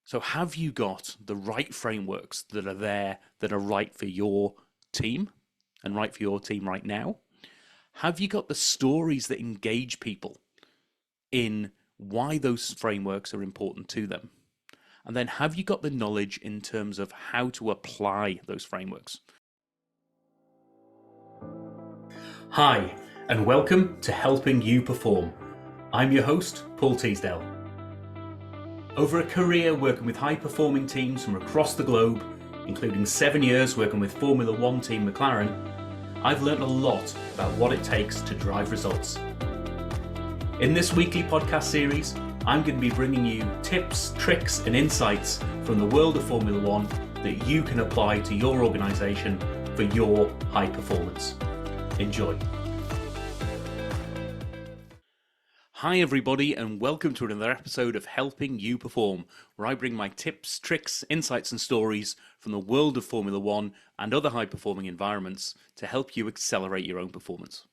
So have you got the right frameworks that are there that are right for your team and right for your team right now? Have you got the stories that engage people in why those frameworks are important to them? And then have you got the knowledge in terms of how to apply those frameworks? Hi, and welcome to Helping You Perform. I'm your host, Paul Teasdale. Over a career working with high-performing teams from across the globe, including 7 years working with Formula One team McLaren, I've learned a lot about what it takes to drive results. In this weekly podcast series, I'm going to be bringing you tips, tricks, and insights from the world of Formula One that you can apply to your organisation for your high performance. Enjoy. Hi everybody, and welcome to another episode of Helping You Perform, where I bring my tips, tricks, insights and stories from the world of Formula One and other high-performing environments to help you accelerate your own performance.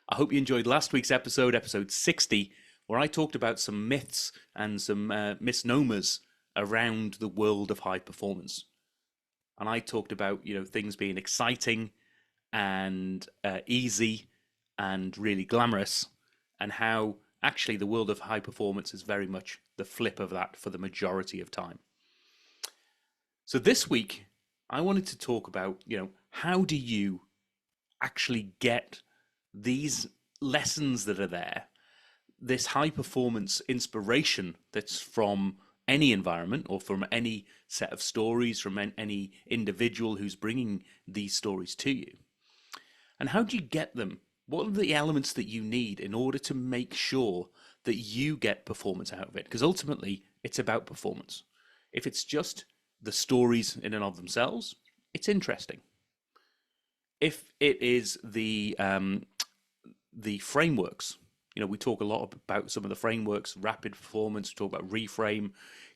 I hope you enjoyed last week's episode 60, where I talked about some myths and some misnomers around the world of high performance. And I talked about, things being exciting and easy and really glamorous, and how actually the world of high performance is very much the flip of that for the majority of time. So this week, I wanted to talk about, how do you actually get these lessons that are there, this high performance inspiration that's from any environment or from any set of stories, from any individual who's bringing these stories to you. And how do you get them? What are the elements that you need in order to make sure that you get performance out of it? Because ultimately, it's about performance. If it's just the stories in and of themselves, it's interesting. If it is the frameworks, we talk a lot about some of the frameworks, rapid performance, we talk about reframe.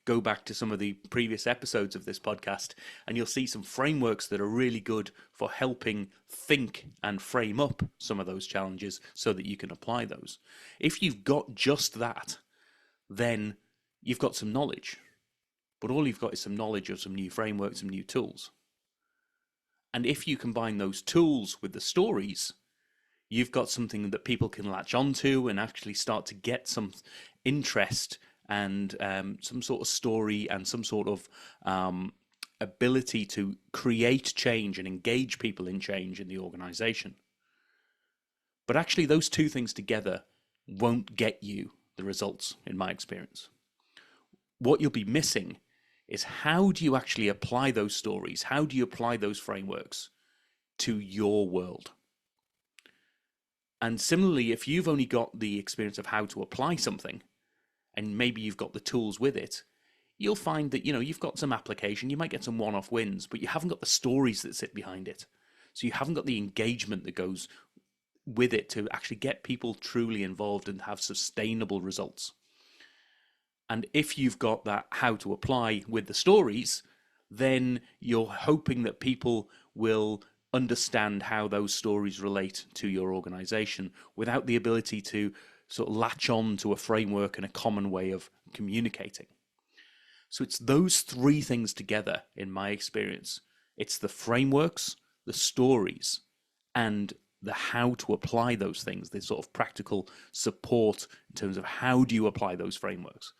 Go back to some of the previous episodes of this podcast, and you'll see some frameworks that are really good for helping think and frame up some of those challenges so that you can apply those. If you've got just that, then you've got some knowledge. But all you've got is some knowledge of some new frameworks, some new tools. And if you combine those tools with the stories, you've got something that people can latch onto and actually start to get some interest and some sort of story and some sort of ability to create change and engage people in change in the organization. But actually those two things together won't get you the results, in my experience. What you'll be missing is how do you actually apply those stories? How do you apply those frameworks to your world? And similarly, if you've only got the experience of how to apply something, and maybe you've got the tools with it, you'll find that, you've got some application, you might get some one-off wins, but you haven't got the stories that sit behind it. So you haven't got the engagement that goes with it to actually get people truly involved and have sustainable results. And if you've got that how to apply with the stories, then you're hoping that people will understand how those stories relate to your organization without the ability to sort of latch on to a framework and a common way of communicating. So it's those three things together, in my experience. It's the frameworks, the stories, and the how to apply those things, the sort of practical support in terms of how do you apply those frameworks.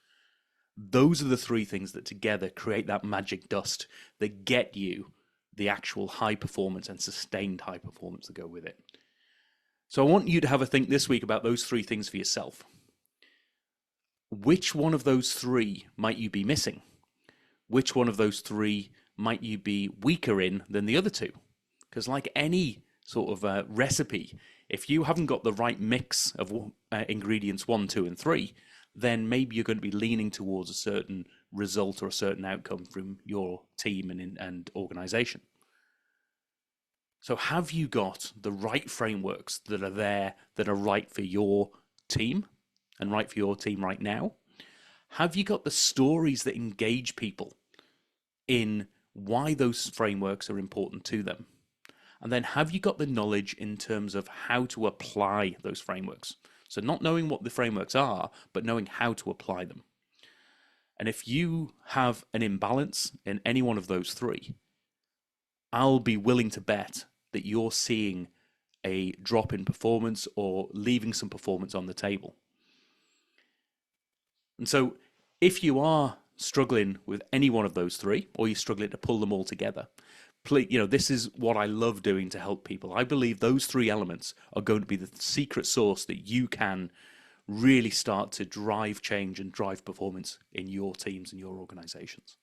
Those are the three things that together create that magic dust that get you the actual high performance and sustained high performance that go with it. So I want you to have a think this week about those three things for yourself. Which one of those three might you be missing? Which one of those three might you be weaker in than the other two? Because like any sort of recipe, if you haven't got the right mix of ingredients 1, 2, and 3, then maybe you're going to be leaning towards a certain result or a certain outcome from your team and organization. So have you got the right frameworks that are there that are right for your team and right for your team right now? Have you got the stories that engage people in why those frameworks are important to them? And then have you got the knowledge in terms of how to apply those frameworks? So not knowing what the frameworks are, but knowing how to apply them. And if you have an imbalance in any one of those three, I'll be willing to bet that you're seeing a drop in performance or leaving some performance on the table. And so if you are struggling with any one of those three, or you're struggling to pull them all together, please, this is what I love doing to help people. I believe those three elements are going to be the secret sauce that you can really start to drive change and drive performance in your teams and your organizations.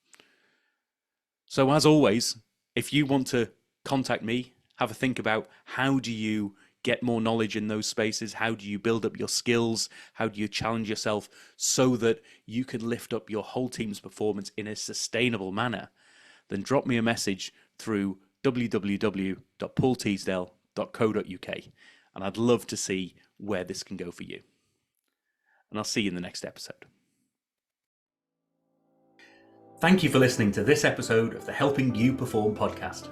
So as always, if you want to contact me, have a think about how do you get more knowledge in those spaces, how do you build up your skills, how do you challenge yourself so that you can lift up your whole team's performance in a sustainable manner, then drop me a message through www.paulteasdale.co.uk, and I'd love to see where this can go for you. And I'll see you in the next episode. Thank you for listening to this episode of the Helping You Perform podcast.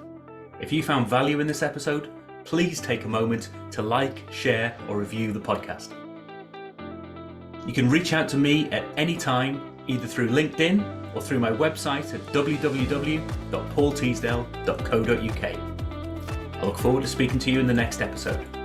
If you found value in this episode, please take a moment to like, share, or review the podcast. You can reach out to me at any time, either through LinkedIn or through my website at www.paulteasdale.co.uk. I look forward to speaking to you in the next episode.